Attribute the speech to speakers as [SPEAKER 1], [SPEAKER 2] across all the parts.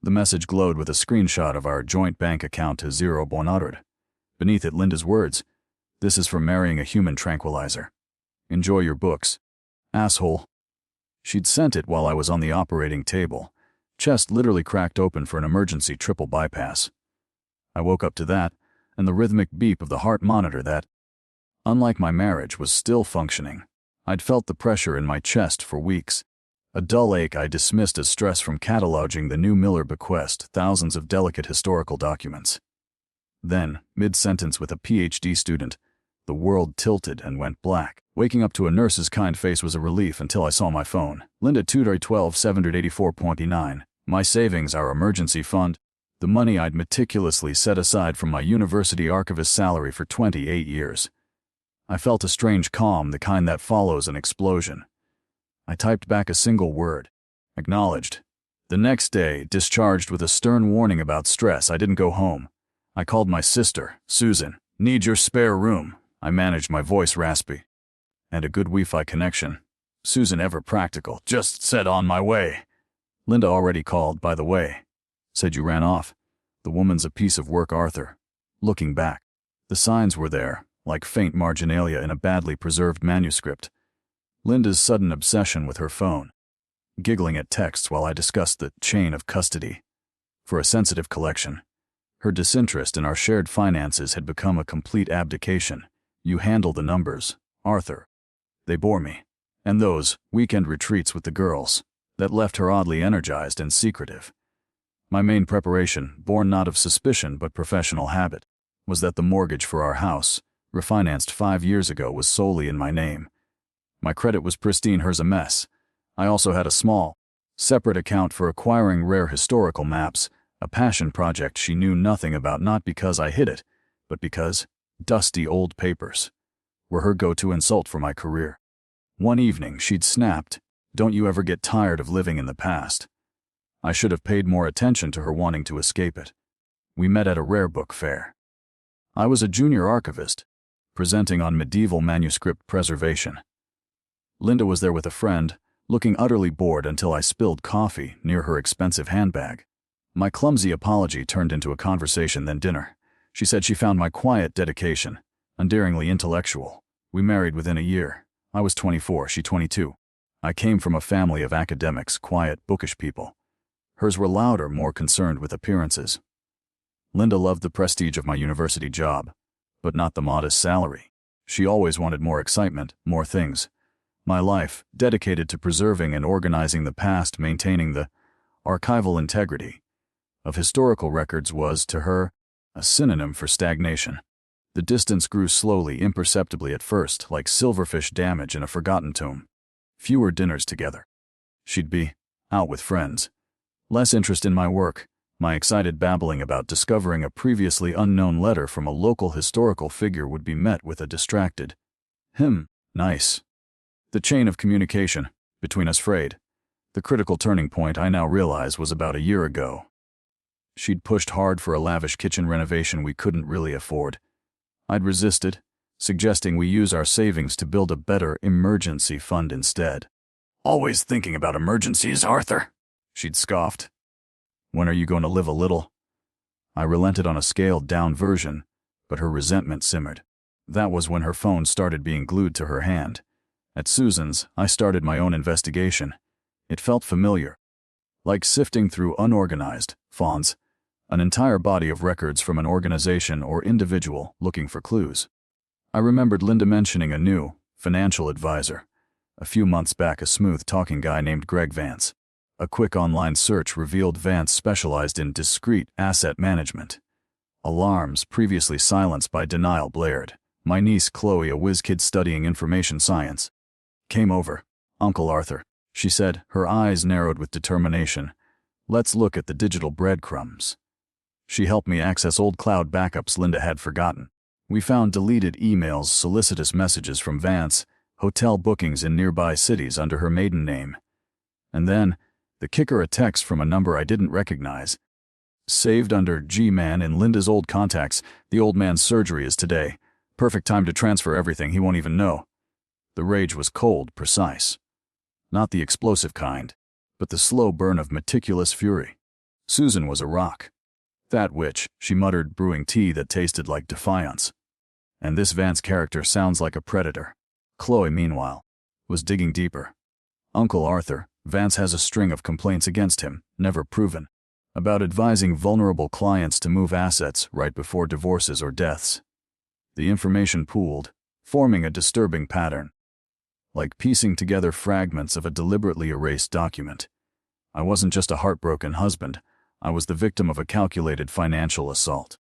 [SPEAKER 1] The message glowed with a screenshot of our joint bank account to Zero Bonarud. Beneath it, Linda's words, "This is for marrying a human tranquilizer. Enjoy your books. Asshole." She'd sent it while I was on the operating table. Chest literally cracked open for an emergency triple bypass. I woke up to that, and the rhythmic beep of the heart monitor that, unlike my marriage, was still functioning. I'd felt the pressure in my chest for weeks. A dull ache I dismissed as stress from cataloging the new Miller bequest, thousands of delicate historical documents. Then, mid-sentence with a PhD student, the world tilted and went black. Waking up to a nurse's kind face was a relief until I saw my phone. Linda Tudor 12,784.9. My savings, our emergency fund, the money I'd meticulously set aside from my university archivist salary for 28 years. I felt a strange calm, the kind that follows an explosion. I typed back a single word. Acknowledged. The next day, discharged with a stern warning about stress, I didn't go home. I called my sister, Susan. "Need your spare room." I managed my voice raspy. And a good Wi-Fi connection. Susan, ever practical, just said, "On my way." Linda already called, by the way. Said you ran off. The woman's a piece of work, Arthur. Looking back, the signs were there, like faint marginalia in a badly preserved manuscript. Linda's sudden obsession with her phone. Giggling at texts while I discussed the chain of custody. For a sensitive collection. Her disinterest in our shared finances had become a complete abdication. You handle the numbers, Arthur. They bore me. And those weekend retreats with the girls, that left her oddly energized and secretive. My main preparation, born not of suspicion but professional habit, was that the mortgage for our house, refinanced 5 years ago, was solely in my name. My credit was pristine, hers a mess. I also had a small, separate account for acquiring rare historical maps, a passion project she knew nothing about, not because I hid it, but because dusty old papers were her go-to insult for my career. One evening she'd snapped, "Don't you ever get tired of living in the past?" I should have paid more attention to her wanting to escape it. We met at a rare book fair. I was a junior archivist, presenting on medieval manuscript preservation. Linda was there with a friend, looking utterly bored until I spilled coffee near her expensive handbag. My clumsy apology turned into a conversation, then dinner. She said she found my quiet dedication endearingly intellectual. We married within a year. I was 24, she 22. I came from a family of academics, quiet, bookish people. Hers were louder, more concerned with appearances. Linda loved the prestige of my university job, but not the modest salary. She always wanted more excitement, more things. My life, dedicated to preserving and organizing the past, maintaining the archival integrity of historical records, was, to her, a synonym for stagnation. The distance grew slowly, imperceptibly at first, like silverfish damage in a forgotten tomb. Fewer dinners together. She'd be out with friends. Less interest in my work. My excited babbling about discovering a previously unknown letter from a local historical figure would be met with a distracted, nice. The chain of communication between us frayed. The critical turning point, I now realize, was about a year ago. She'd pushed hard for a lavish kitchen renovation we couldn't really afford. I'd resisted, suggesting we use our savings to build a better emergency fund instead. "Always thinking about emergencies, Arthur," she'd scoffed. "When are you going to live a little?" I relented on a scaled-down version, but her resentment simmered. That was when her phone started being glued to her hand. At Susan's, I started my own investigation. It felt familiar. Like sifting through unorganized fonts, an entire body of records from an organization or individual looking for clues. I remembered Linda mentioning a new financial advisor. A few months back, a smooth-talking guy named Greg Vance. A quick online search revealed Vance specialized in discrete asset management. Alarms previously silenced by denial blared. My niece Chloe, a whiz kid studying information science, came over. "Uncle Arthur," she said, her eyes narrowed with determination. "Let's look at the digital breadcrumbs." She helped me access old cloud backups Linda had forgotten. We found deleted emails, solicitous messages from Vance, hotel bookings in nearby cities under her maiden name. And then, the kicker, a text from a number I didn't recognize. Saved under G-Man in Linda's old contacts. "The old man's surgery is today. Perfect time to transfer everything, he won't even know." The rage was cold, precise. Not the explosive kind, but the slow burn of meticulous fury. Susan was a rock. That witch, she muttered, brewing tea that tasted like defiance. And this Vance character sounds like a predator. Chloe, meanwhile, was digging deeper. Uncle Arthur, Vance has a string of complaints against him, never proven, about advising vulnerable clients to move assets right before divorces or deaths. The information pooled, forming a disturbing pattern. Like piecing together fragments of a deliberately erased document. I wasn't just a heartbroken husband, I was the victim of a calculated financial assault.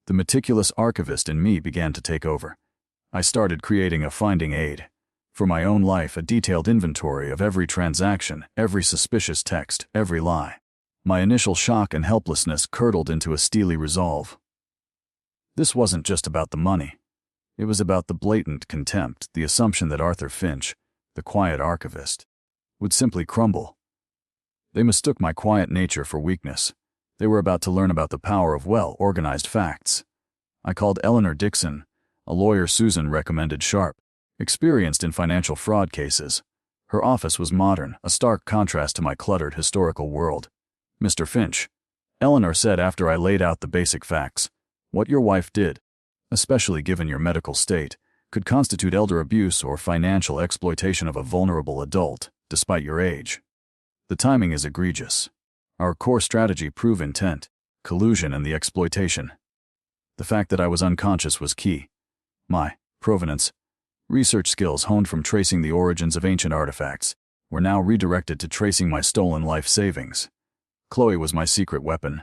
[SPEAKER 1] The meticulous archivist in me began to take over. I started creating a finding aid. For my own life, a detailed inventory of every transaction, every suspicious text, every lie. My initial shock and helplessness curdled into a steely resolve. This wasn't just about the money. It was about the blatant contempt, the assumption that Arthur Finch, the quiet archivist, would simply crumble. They mistook my quiet nature for weakness. They were about to learn about the power of well-organized facts. I called Eleanor Dixon, a lawyer Susan recommended sharp, experienced in financial fraud cases. Her office was modern, a stark contrast to my cluttered historical world. "Mr. Finch," Eleanor said after I laid out the basic facts, "what your wife did, especially given your medical state, could constitute elder abuse or financial exploitation of a vulnerable adult, despite your age. The timing is egregious. Our core strategy proved intent, collusion, and the exploitation. The fact that I was unconscious was key. My provenance, research skills honed from tracing the origins of ancient artifacts, were now redirected to tracing my stolen life savings. Chloe was my secret weapon.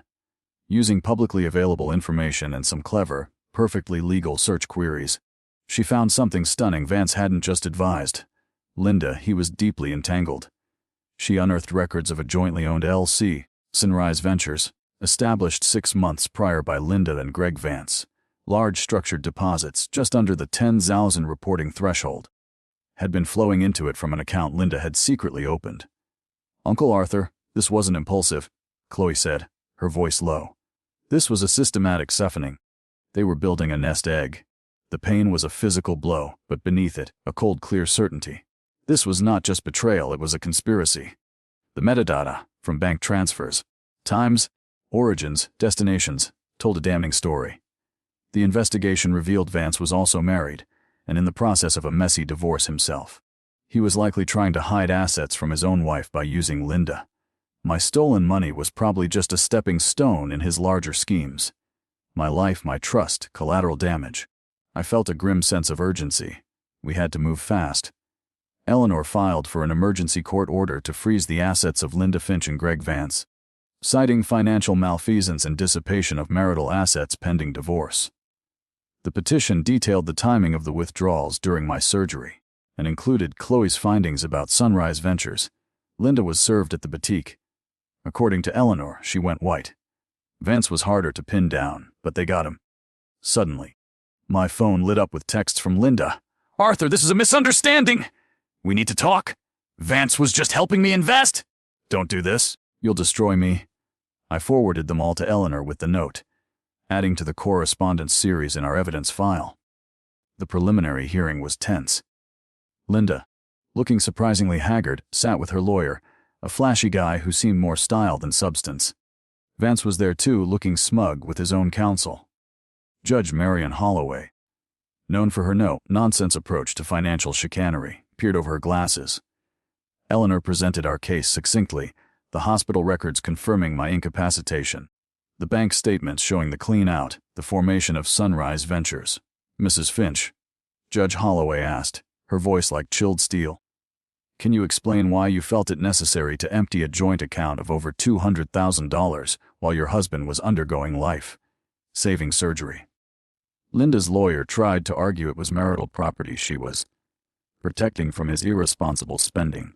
[SPEAKER 1] Using publicly available information and some clever, perfectly legal search queries, she found something stunning Vance hadn't just advised. Linda, he was deeply entangled. She unearthed records of a jointly owned LC, Sunrise Ventures, established 6 months prior by Linda and Greg Vance. Large structured deposits, just under the 10,000 reporting threshold, had been flowing into it from an account Linda had secretly opened. "Uncle Arthur, this wasn't impulsive," Chloe said, her voice low. "This was a systematic siphoning. They were building a nest egg. The pain was a physical blow, but beneath it, a cold, clear certainty. This was not just betrayal, it was a conspiracy. The metadata, from bank transfers, times, origins, destinations, told a damning story. The investigation revealed Vance was also married, and in the process of a messy divorce himself. He was likely trying to hide assets from his own wife by using Linda. My stolen money was probably just a stepping stone in his larger schemes. My life, my trust, collateral damage. I felt a grim sense of urgency. We had to move fast. Eleanor filed for an emergency court order to freeze the assets of Linda Finch and Greg Vance, citing financial malfeasance and dissipation of marital assets pending divorce. The petition detailed the timing of the withdrawals during my surgery and included Chloe's findings about Sunrise Ventures. Linda was served at the boutique. According to Eleanor, she went white. Vance was harder to pin down, but they got him. Suddenly, my phone lit up with texts from Linda. "Arthur, this is a misunderstanding. We need to talk. Vance was just helping me invest. Don't do this. You'll destroy me." I forwarded them all to Eleanor with the note, adding to the correspondence series in our evidence file. The preliminary hearing was tense. Linda, looking surprisingly haggard, sat with her lawyer, a flashy guy who seemed more style than substance. Vance was there too, looking smug with his own counsel. Judge Marion Holloway, known for her no-nonsense approach to financial chicanery, peered over her glasses. Eleanor presented our case succinctly, the hospital records confirming my incapacitation, the bank statements showing the clean-out, the formation of Sunrise Ventures. "Mrs. Finch," Judge Holloway asked, her voice like chilled steel, "can you explain why you felt it necessary to empty a joint account of over $200,000 while your husband was undergoing life-saving surgery?" Linda's lawyer tried to argue it was marital property she was protecting from his irresponsible spending.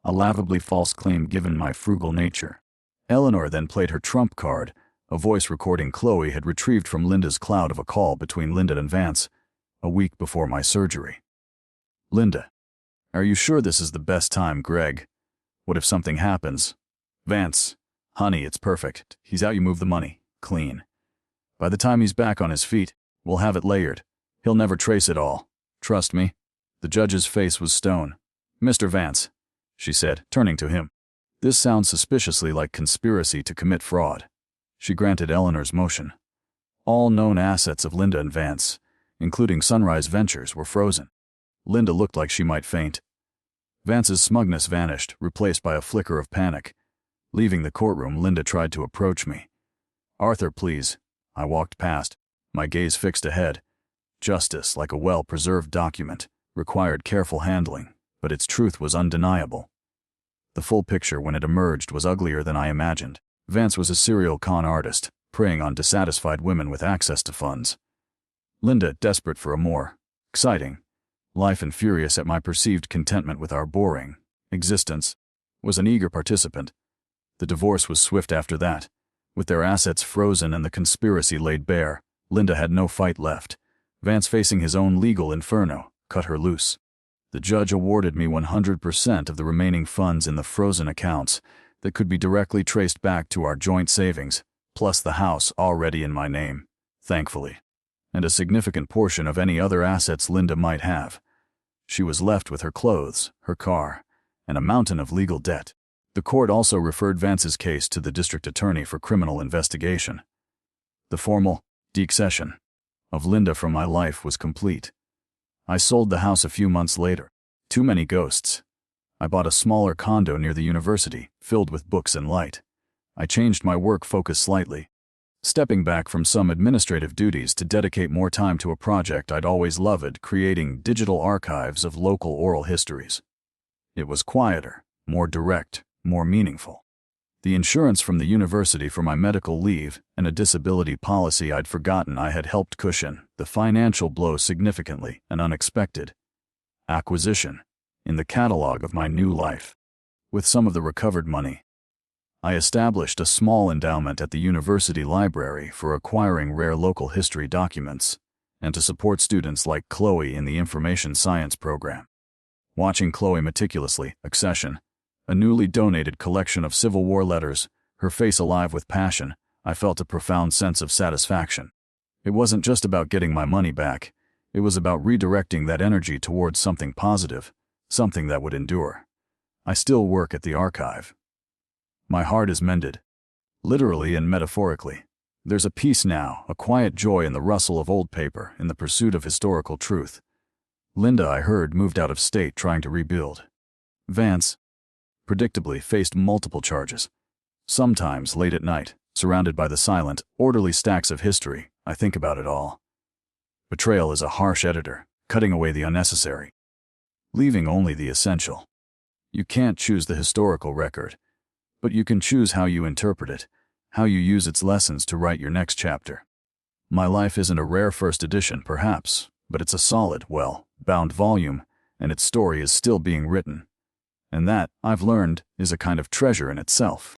[SPEAKER 1] A laughably false claim given my frugal nature. Eleanor then played her trump card, a voice recording Chloe had retrieved from Linda's cloud of a call between Linda and Vance, a week before my surgery. "Linda, are you sure this is the best time, Greg? What if something happens?" "Vance, honey, it's perfect. He's out, you move the money. Clean. By the time he's back on his feet, we'll have it layered. He'll never trace it all. Trust me." The judge's face was stone. "Mr. Vance," she said, turning to him, This sounds suspiciously like conspiracy to commit fraud. She granted Eleanor's motion. All known assets of Linda and Vance, including Sunrise Ventures, were frozen. Linda looked like she might faint. Vance's smugness vanished, replaced by a flicker of panic. Leaving the courtroom, Linda tried to approach me. "Arthur, please." I walked past, my gaze fixed ahead. Justice, like a well-preserved document, required careful handling, but its truth was undeniable. The full picture, when it emerged, was uglier than I imagined. Vance was a serial con artist, preying on dissatisfied women with access to funds. Linda, desperate for a more exciting life and furious at my perceived contentment with our boring existence, was an eager participant. The divorce was swift after that. With their assets frozen and the conspiracy laid bare, Linda had no fight left. Vance, facing his own legal inferno, cut her loose. The judge awarded me 100% of the remaining funds in the frozen accounts that could be directly traced back to our joint savings, plus the house already in my name, thankfully, and a significant portion of any other assets Linda might have. She was left with her clothes, her car, and a mountain of legal debt. The court also referred Vance's case to the district attorney for criminal investigation. The formal deaccession of Linda from my life was complete. I sold the house a few months later. Too many ghosts. I bought a smaller condo near the university, filled with books and light. I changed my work focus slightly, stepping back from some administrative duties to dedicate more time to a project I'd always loved, creating digital archives of local oral histories. It was quieter, more direct, more meaningful. The insurance from the university for my medical leave and a disability policy I'd forgotten I had helped cushion the financial blow significantly, an unexpected acquisition in the catalog of my new life. With some of the recovered money, I established a small endowment at the university library for acquiring rare local history documents and to support students like Chloe in the information science program. Watching Chloe meticulously accession a newly donated collection of Civil War letters, her face alive with passion, I felt a profound sense of satisfaction. It wasn't just about getting my money back, it was about redirecting that energy towards something positive, something that would endure. I still work at the archive. My heart is mended, literally and metaphorically. There's a peace now, a quiet joy in the rustle of old paper, in the pursuit of historical truth. Linda, I heard, moved out of state trying to rebuild. Vance, predictably, faced multiple charges. Sometimes, late at night, surrounded by the silent, orderly stacks of history, I think about it all. Betrayal is a harsh editor, cutting away the unnecessary, leaving only the essential. You can't choose the historical record, but you can choose how you interpret it, how you use its lessons to write your next chapter. My life isn't a rare first edition, perhaps, but it's a solid, well-bound volume, and its story is still being written. And that, I've learned, is a kind of treasure in itself.